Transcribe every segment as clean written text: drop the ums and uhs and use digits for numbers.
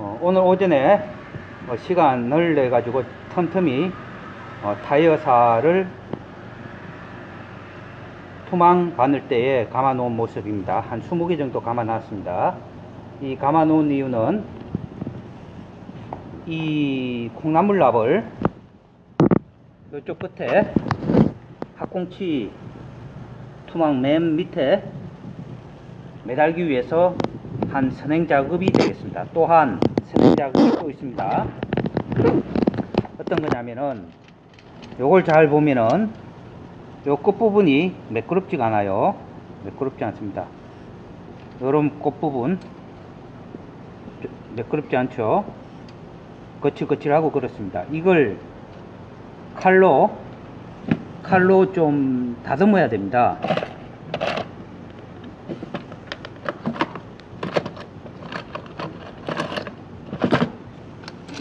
오늘 오전에 시간을 내 가지고 틈틈이 타이어사를 투망 바늘대에 감아 놓은 모습입니다. 한 20개 정도 감아 놨습니다. 이 감아 놓은 이유는 이 콩나물납을 이쪽 끝에 학꽁치 투망 맨 밑에 매달기 위해서 한 선행 작업이 되겠습니다. 또한 선행 작업이 또 있습니다. 어떤 거냐면은 요걸 잘 보면은 요 끝부분이 매끄럽지가 않아요. 매끄럽지 않습니다. 요런 끝부분 매끄럽지 않죠. 거칠거칠하고 그렇습니다. 이걸 칼로 좀 다듬어야 됩니다.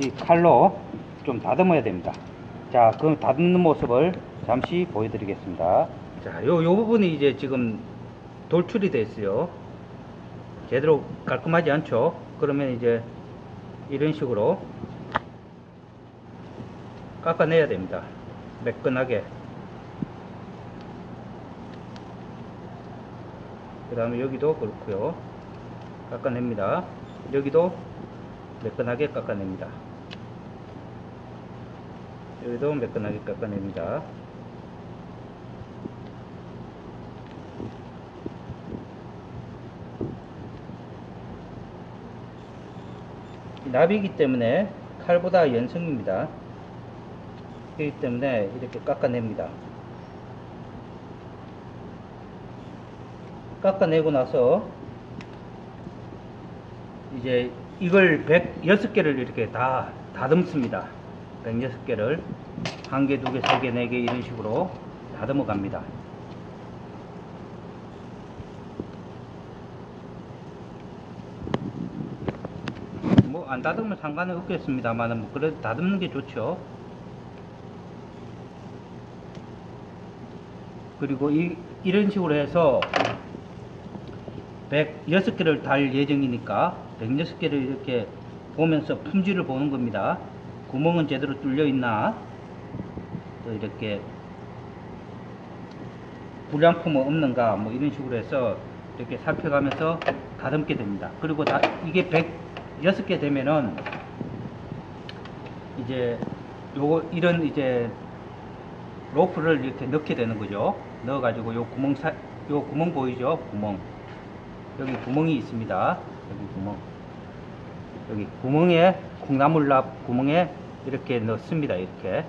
이 칼로 좀 다듬어야 됩니다. 자, 그럼 다듬는 모습을 잠시 보여드리겠습니다. 자, 요 부분이 이제 지금 돌출이 됐어요. 제대로 깔끔하지 않죠? 그러면 이제 이런 식으로 깎아내야 됩니다. 매끈하게. 그 다음에 여기도 그렇고요. 깎아냅니다. 여기도 매끈하게 깎아냅니다. 여기도 매끈하게 깎아냅니다. 납이기 때문에 칼보다 연성입니다. 그렇기 때문에 이렇게 깎아냅니다. 깎아내고 나서 이제 이걸 106개를 이렇게 다 다듬습니다. 106개를 1개, 2개, 3개, 4개 이런 식으로 다듬어 갑니다. 뭐 안 다듬으면 상관은 없겠습니다만 뭐 그래도 다듬는 게 좋죠. 그리고 이런 식으로 해서 106개를 달 예정이니까 106개를 이렇게 보면서 품질을 보는 겁니다. 구멍은 제대로 뚫려 있나, 또 이렇게 불량품은 없는가, 뭐 이런 식으로 해서 이렇게 살펴가면서 다듬게 됩니다. 그리고 이게 106개 되면은 이제 이런 이제 로프를 이렇게 넣게 되는 거죠. 넣어가지고 요 구멍 보이죠? 구멍. 여기 구멍이 있습니다. 여기 구멍. 여기 구멍에, 콩나물납 구멍에 이렇게 넣습니다. 이렇게.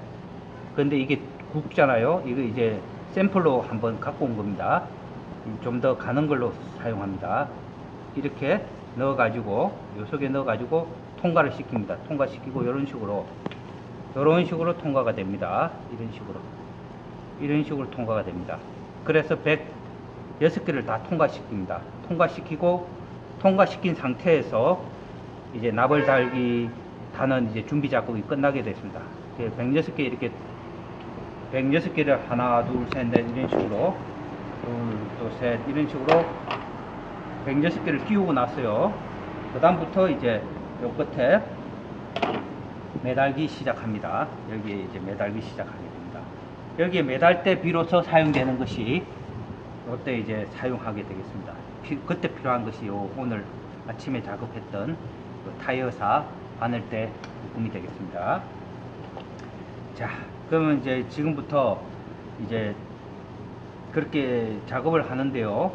근데 이게 굵잖아요. 이거 이제 샘플로 한번 갖고 온 겁니다. 좀 더 가는 걸로 사용합니다. 이렇게 넣어가지고, 요 속에 넣어가지고 통과를 시킵니다. 통과시키고, 이런 식으로 통과가 됩니다. 이런 식으로 통과가 됩니다. 그래서 106개를 다 통과시킵니다. 통과시킨 상태에서 이제 납을 달기 다는 이제 준비 작업이 끝나게 됐습니다. 106개 이렇게 106개를 하나, 둘, 셋, 넷 이런 식으로 둘, 또 셋 이런 식으로 106개를 끼우고 났어요. 그 다음부터 이제 요 끝에 매달기 시작합니다. 여기에 이제 매달기 시작하게 됩니다. 여기에 매달 때 비로소 사용되는 것이 이때 이제 사용하게 되겠습니다. 그때 필요한 것이 오늘 아침에 작업했던 타이어사 바늘대 부품이 되겠습니다. 자, 그러면 이제 지금부터 이제 그렇게 작업을 하는데요.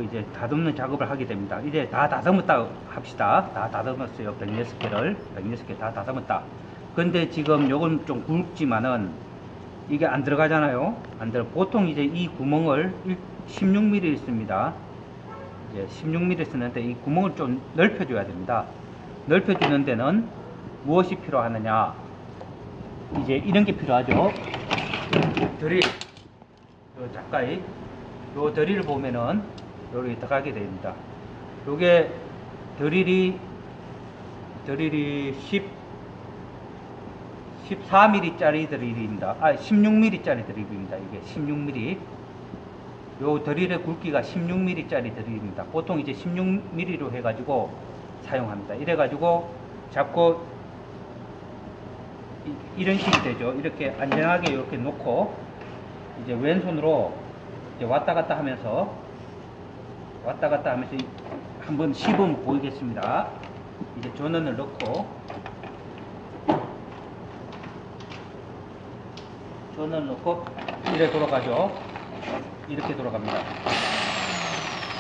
이제 다듬는 작업을 하게 됩니다. 이제 다 다듬었다 합시다. 다 다듬었어요. 106개 다 다듬었다. 근데 지금 요건 좀 굵지만은 이게 안 들어가잖아요. 보통 이제 이 구멍을 16mm 있습니다. 이제 16mm 쓰는데 이 구멍을 좀 넓혀줘야 됩니다. 넓혀주는 데는 무엇이 필요하느냐? 이제 이런 게 필요하죠. 드릴. 가까이. 요 드릴을 보면은 여기 들어가게 됩니다. 요게 드릴이 14mm 짜리 드릴입니다. 16mm 짜리 드릴입니다. 이게 16mm. 요 드릴의 굵기가 16mm 짜리 드릴입니다. 보통 이제 16mm로 해가지고 사용합니다. 이래가지고 잡고 이런 식이 되죠. 이렇게 안전하게 이렇게 놓고 이제 왼손으로 이제 왔다 갔다 하면서 한번 시범 보이겠습니다. 이제 전원을 넣고 이래 돌아가죠. 이렇게 돌아갑니다.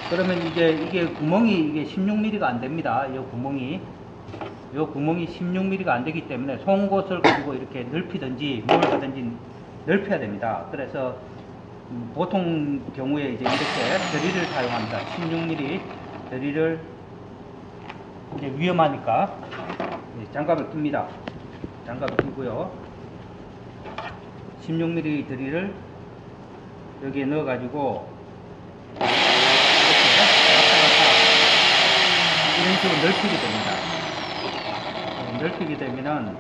그러면 이제 이게 구멍이 이게 16mm가 안 됩니다. 이 구멍이 16mm가 안 되기 때문에 송곳을 가지고 이렇게 넓히든지 뭘 하든지 넓혀야 됩니다. 그래서 보통 경우에 이제 이렇게 드릴을 사용합니다. 16mm 드릴을 이제 위험하니까 장갑을 낍니다. 장갑을 끼고요. 16mm 드릴을 여기에 넣어 가지고 이런 식으로 넓히게 되면은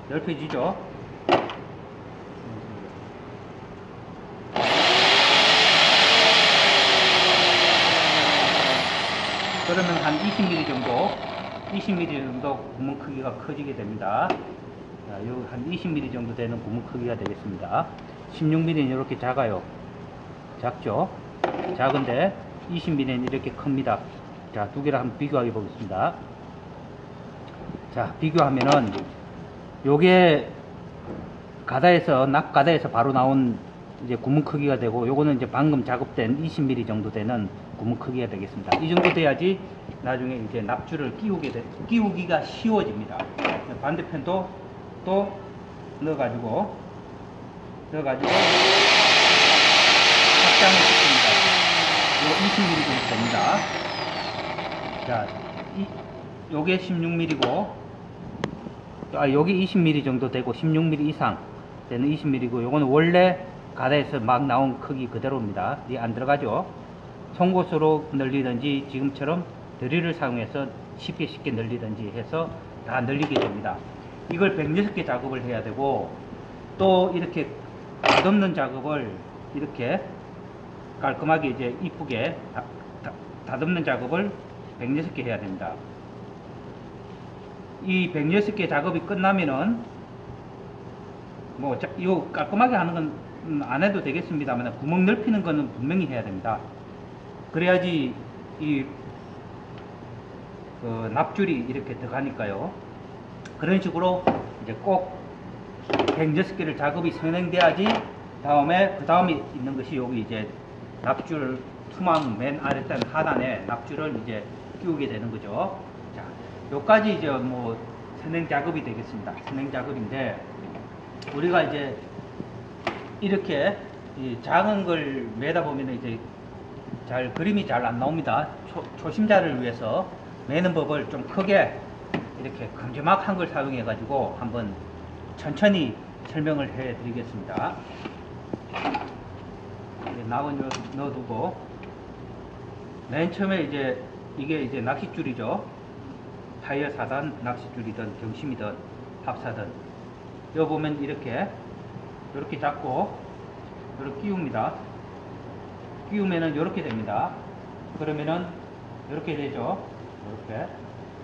넓혀지죠. 그러면 한 20mm 정도 구멍 크기가 커지게 됩니다. 한 20mm 정도 되는 구멍 크기가 되겠습니다. 16mm는 이렇게 작죠? 작은데 20mm는 이렇게 큽니다. 자, 두 개를 한번 비교해 보겠습니다. 자, 비교하면은 요게 납가다에서 바로 나온 이제 구멍 크기가 되고, 요거는 이제 방금 작업된 20mm 정도 되는 구멍 크기가 되겠습니다. 이 정도 돼야지 나중에 이제 납주를 끼우기가 쉬워집니다. 반대편도 또 넣어가지고 확장을 시킵니다. 요 20mm 정도 됩니다. 자, 요게 16mm고, 여기 20mm 정도 되고 16mm 이상 되는 20mm고, 요거는 원래 가다에서 막 나온 크기 그대로입니다. 이 안 들어가죠. 송곳으로 늘리든지 지금처럼 드릴을 사용해서 쉽게 늘리든지 해서 다 늘리게 됩니다. 이걸 106개 작업을 해야 되고, 또 이렇게 다듬는 작업을 이렇게 깔끔하게 이제 이쁘게 다듬는 작업을 106개 해야 됩니다. 이 106개 작업이 끝나면은 이거 깔끔하게 하는 건 안 해도 되겠습니다만, 구멍 넓히는 거는 분명히 해야 됩니다. 그래야지 납줄이 이렇게 들어가니까요. 그런 식으로 이제 꼭 106개를 작업이 선행돼야지 그 다음에 있는 것이 여기 이제 납줄 투망 맨 아래 하단에 납줄을 이제 끼우게 되는 거죠. 자, 요까지 이제 선행 작업이 되겠습니다. 선행 작업인데, 우리가 이제 이렇게 작은 걸 매다 보면 이제 그림이 잘 안 나옵니다. 초심자를 위해서 매는 법을 좀 크게 이렇게 큼지막한 걸 사용해 가지고 한번 천천히 설명을 해 드리겠습니다. 나온 넣어두고, 맨 처음에 이게 이제 낚싯줄이죠. 타이어 4단 낚싯줄이든 경심이든 합사든, 여기 보면 이렇게 잡고 이렇게 끼웁니다. 끼우면은 이렇게 됩니다. 그러면은 이렇게 되죠. 이렇게.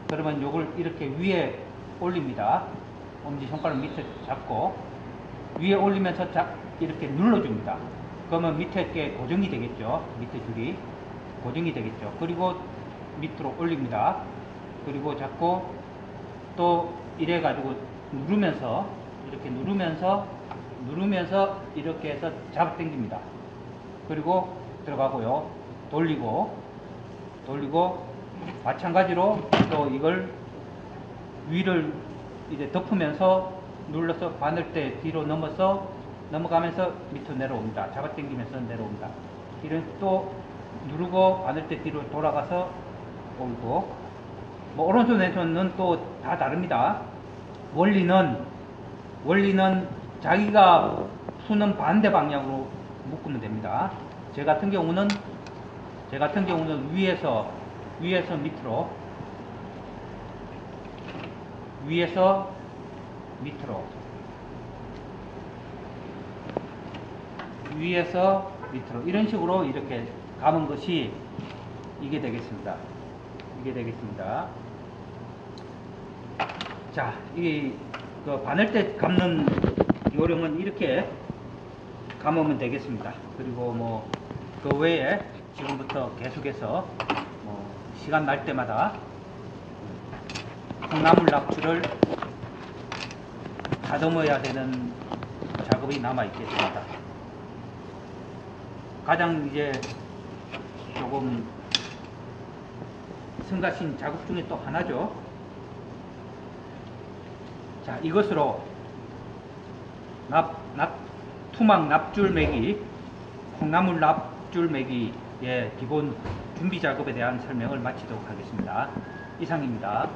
그러면 요걸 이렇게 위에 올립니다. 엄지손가락 밑에 잡고 위에 올리면서 이렇게 눌러줍니다. 그러면 밑에 게 고정이 되겠죠. 밑에 줄이 고정이 되겠죠. 그리고 밑으로 올립니다. 그리고 잡고 또 이래 가지고 이렇게 누르면서 이렇게 해서 잡아 당깁니다. 그리고 들어가고요. 돌리고 마찬가지로 또 이걸 위를 이제 덮으면서 눌러서 바늘대 뒤로 넘어가면서 밑으로 내려옵니다. 잡아 당기면서 내려옵니다. 이런 또 누르고 바늘대 뒤로 돌아가서 올고, 오른손 왼손은 또 다 다릅니다. 원리는 자기가 푸는 반대 방향으로 묶으면 됩니다. 제 같은 경우는 위에서 밑으로 이런 식으로 이렇게 감은 것이 이게 되겠습니다. 이게 되겠습니다. 자, 이 바늘대 감는 요령은 이렇게 감으면 되겠습니다. 그리고 뭐 그 외에 지금부터 계속해서 뭐 시간 날 때마다 콩나물 납주를 다듬어야 되는 작업이 남아 있겠습니다. 가장 이제 조금 성가신 작업 중에 또 하나죠. 자, 이것으로 투막 납줄매기, 콩나물 납줄매기의 기본 준비 작업에 대한 설명을 마치도록 하겠습니다. 이상입니다.